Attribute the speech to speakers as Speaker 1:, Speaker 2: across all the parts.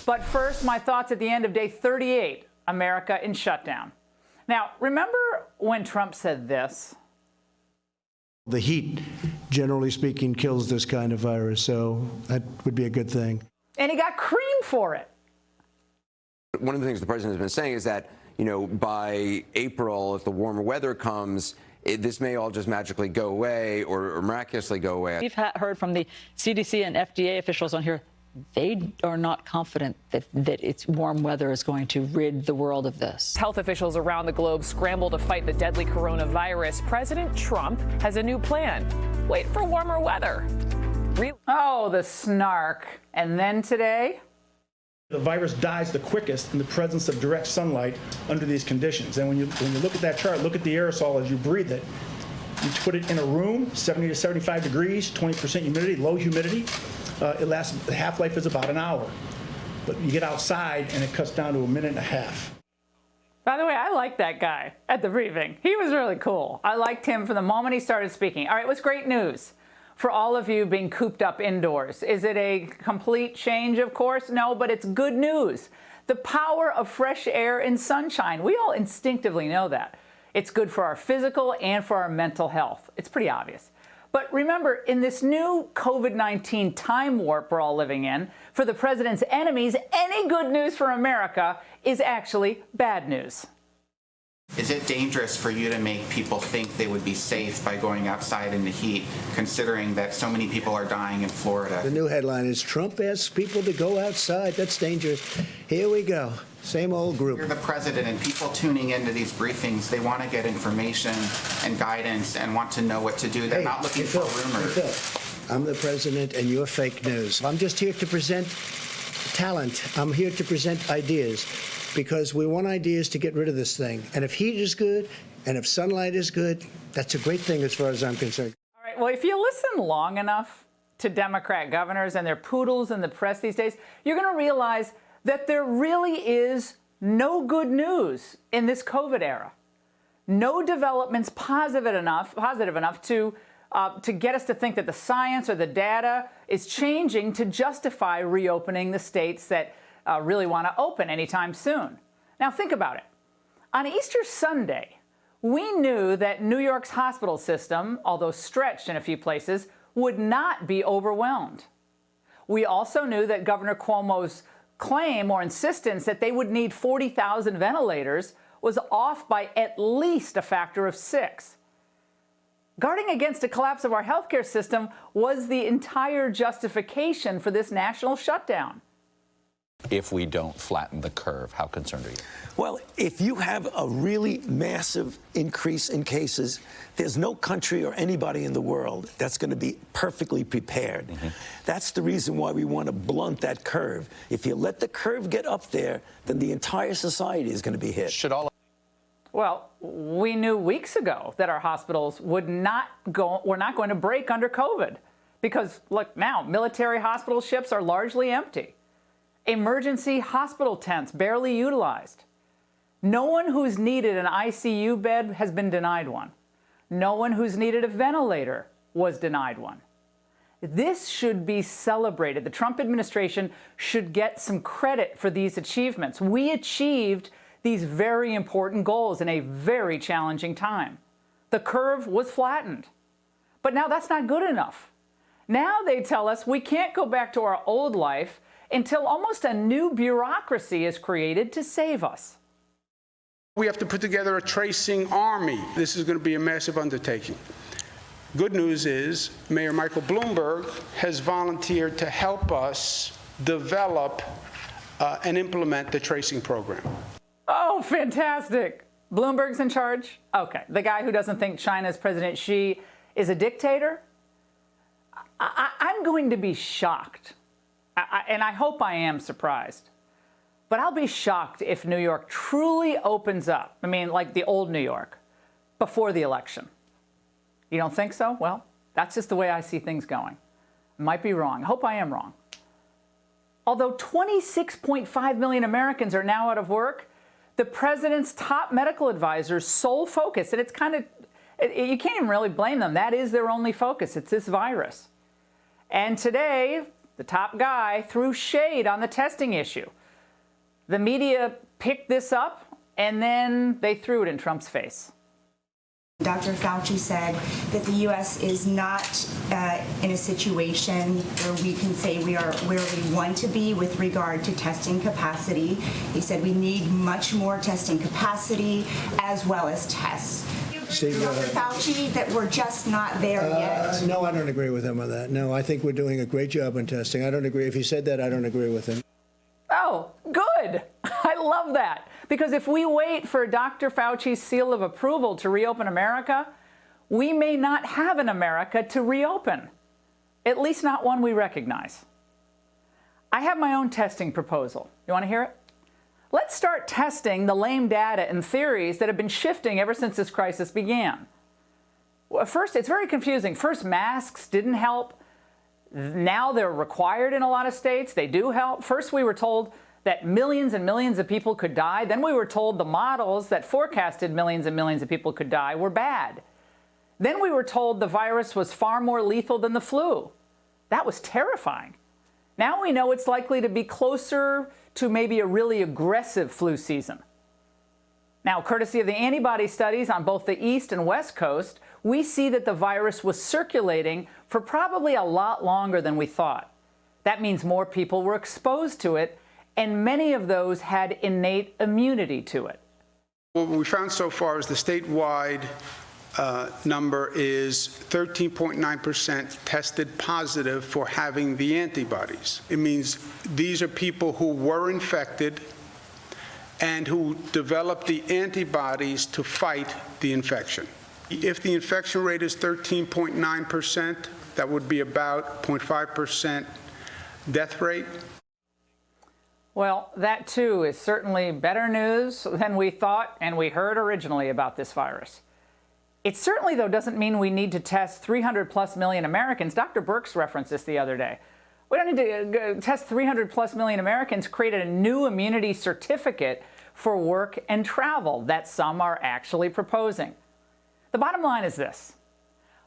Speaker 1: But first, my thoughts at the end of day 38, America in shutdown. Now, remember when Trump said this?
Speaker 2: The heat, generally speaking, kills this kind of virus, so that would be a good thing.
Speaker 1: And he got creamed for it.
Speaker 3: One of the things the president has been saying is that, you know, by April, if the warmer weather comes, this may all just magically go away or miraculously go away.
Speaker 4: We've heard from the CDC and FDA officials on here. They are not confident that it's warm weather is going to rid the world of this.
Speaker 5: Health officials around the globe scramble to fight the deadly coronavirus. President Trump has a new plan. Wait for warmer weather.
Speaker 1: Oh, the snark. And then today?
Speaker 6: The virus dies the quickest in the presence of direct sunlight under these conditions. And when you look at that chart, look at the aerosol as you breathe it. You put it in a room, 70 to 75 degrees, 20% humidity, low humidity. It lasts, the half-life is about an hour. But you get outside and it cuts down to a minute and a half.
Speaker 1: By the way, I liked that guy at the briefing. He was really cool. I liked him from the moment he started speaking. All right, what's great news for all of you being cooped up indoors? Is it a complete change, of course? No, but it's good news. The power of fresh air and sunshine. We all instinctively know that. It's good for our physical and for our mental health. It's pretty obvious. But remember, in this new COVID-19 time warp we're all living in, for the president's enemies, any good news for America is actually bad news.
Speaker 7: Is it dangerous for you to make people think they would be safe by going outside in the heat, considering that so many people are dying in Florida?
Speaker 2: The new headline is Trump asks people to go outside. That's dangerous. Here we go. Same old group.
Speaker 7: You're the president, and people tuning into these briefings, they want to get information and guidance and want to know what to do. They're not looking for rumors.
Speaker 2: I'm the president, and you're fake news. I'm just here to present talent. I'm here to present ideas, because we want ideas to get rid of this thing. And if heat is good, and if sunlight is good, that's a great thing as far as I'm concerned.
Speaker 1: All right, well, if you listen long enough to Democrat governors and their poodles in the press these days, you're going to realize that there really is no good news in this COVID era. No developments positive enough to get us to think that the science or the data is changing to justify reopening the states that really want to open anytime soon. Now think about it. On Easter Sunday, we knew that New York's hospital system, although stretched in a few places, would not be overwhelmed. We also knew that Governor Cuomo's claim or insistence that they would need 40,000 ventilators was off by at least a factor of 6. Guarding against a collapse of our healthcare system was the entire justification for this national shutdown.
Speaker 8: If we don't flatten the curve, how concerned are you?
Speaker 9: Well, if you have a really massive increase in cases, there's no country or anybody in the world that's going to be perfectly prepared. That's the reason why we want to blunt that curve. If you let the curve get up there, then the entire society is going to be hit.
Speaker 1: Well, we knew weeks ago that our hospitals were not going to break under COVID, because look, now military hospital ships are largely empty. Emergency hospital tents barely utilized. No one who's needed an ICU bed has been denied one. No one who's needed a ventilator was denied one. This should be celebrated. The Trump administration should get some credit for these achievements. We achieved these very important goals in a very challenging time. The curve was flattened. But now that's not good enough. Now they tell us we can't go back to our old life until almost a new bureaucracy is created to save us.
Speaker 10: We have to put together a tracing army. This is going to be a massive undertaking. Good news is Mayor Michael Bloomberg has volunteered to help us develop and implement the tracing program.
Speaker 1: Oh, fantastic. Bloomberg's in charge? Okay. The guy who doesn't think China's President Xi is a dictator? I'm going to be shocked. And I hope I am surprised. But I'll be shocked if New York truly opens up. I mean, like the old New York, before the election. You don't think so? Well, that's just the way I see things going. I might be wrong. I hope I am wrong. Although 26.5 million Americans are now out of work, the president's top medical advisor's sole focus, and it's kind of, you can't even really blame them. That is their only focus. It's this virus. And today, the top guy, threw shade on the testing issue. The media picked this up, and then they threw it in Trump's face.
Speaker 11: Dr. Fauci said that the U.S. is not in a situation where we can say we are where we want to be with regard to testing capacity. He said we need much more testing capacity as well as tests.
Speaker 2: Steve,
Speaker 11: Dr. Fauci, that we're just not there yet.
Speaker 2: No, I don't agree with him on that. No, I think we're doing a great job on testing. I don't agree. If he said that, I don't agree with him.
Speaker 1: Oh, good. I love that. Because if we wait for Dr. Fauci's seal of approval to reopen America, we may not have an America to reopen, at least not one we recognize. I have my own testing proposal. You want to hear it? Let's start testing the lame data and theories that have been shifting ever since this crisis began. Well, first, it's very confusing. First, masks didn't help. Now they're required in a lot of states. They do help. First, we were told that millions and millions of people could die. Then we were told the models that forecasted millions and millions of people could die were bad. Then we were told the virus was far more lethal than the flu. That was terrifying. Now we know it's likely to be closer to maybe a really aggressive flu season. Now, courtesy of the antibody studies on both the East and West Coast, we see that the virus was circulating for probably a lot longer than we thought. That means more people were exposed to it, and many of those had innate immunity to it.
Speaker 10: What we found so far is the statewide number is 13.9% tested positive for having the antibodies. It means these are people who were infected and who developed the antibodies to fight the infection. If the infection rate is 13.9%, that would be about 0.5% death rate.
Speaker 1: Well, that too is certainly better news than we thought and we heard originally about this virus. It certainly, though, doesn't mean we need to test 300+ million Americans. Dr. Birx referenced this the other day. We don't need to test 300+ million Americans, create a new immunity certificate for work and travel that some are actually proposing. The bottom line is this.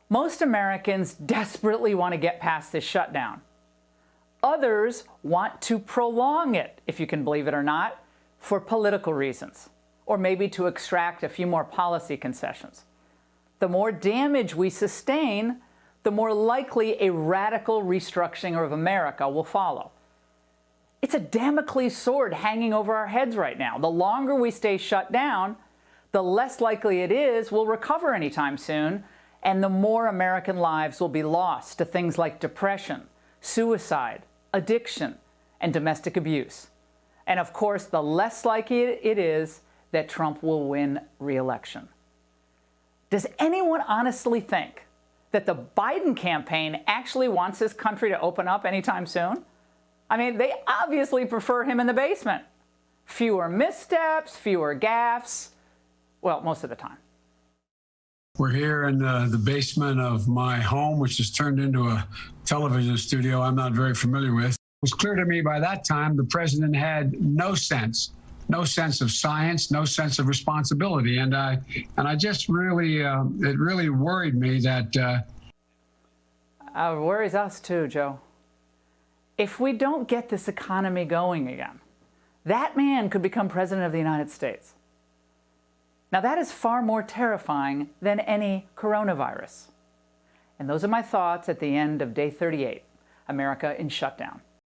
Speaker 1: Most Americans desperately want to get past this shutdown. Others want to prolong it, if you can believe it or not, for political reasons, or maybe to extract a few more policy concessions. The more damage we sustain, the more likely a radical restructuring of America will follow. It's a Damocles sword hanging over our heads right now. The longer we stay shut down, the less likely it is we'll recover anytime soon, and the more American lives will be lost to things like depression, suicide, addiction, and domestic abuse. And of course, the less likely it is that Trump will win re-election. Does anyone honestly think that the Biden campaign actually wants this country to open up anytime soon? I mean, they obviously prefer him in the basement. Fewer missteps, fewer gaffes, well, most of the time.
Speaker 12: We're here in the basement of my home, which is turned into a television studio I'm not very familiar with. It was clear to me by that time the president had no sense of science, no sense of responsibility. And I just really, it really worried me that.
Speaker 1: It worries us too, Joe. If we don't get this economy going again, that man could become president of the United States. Now, that is far more terrifying than any coronavirus. And those are my thoughts at the end of day 38, America in shutdown.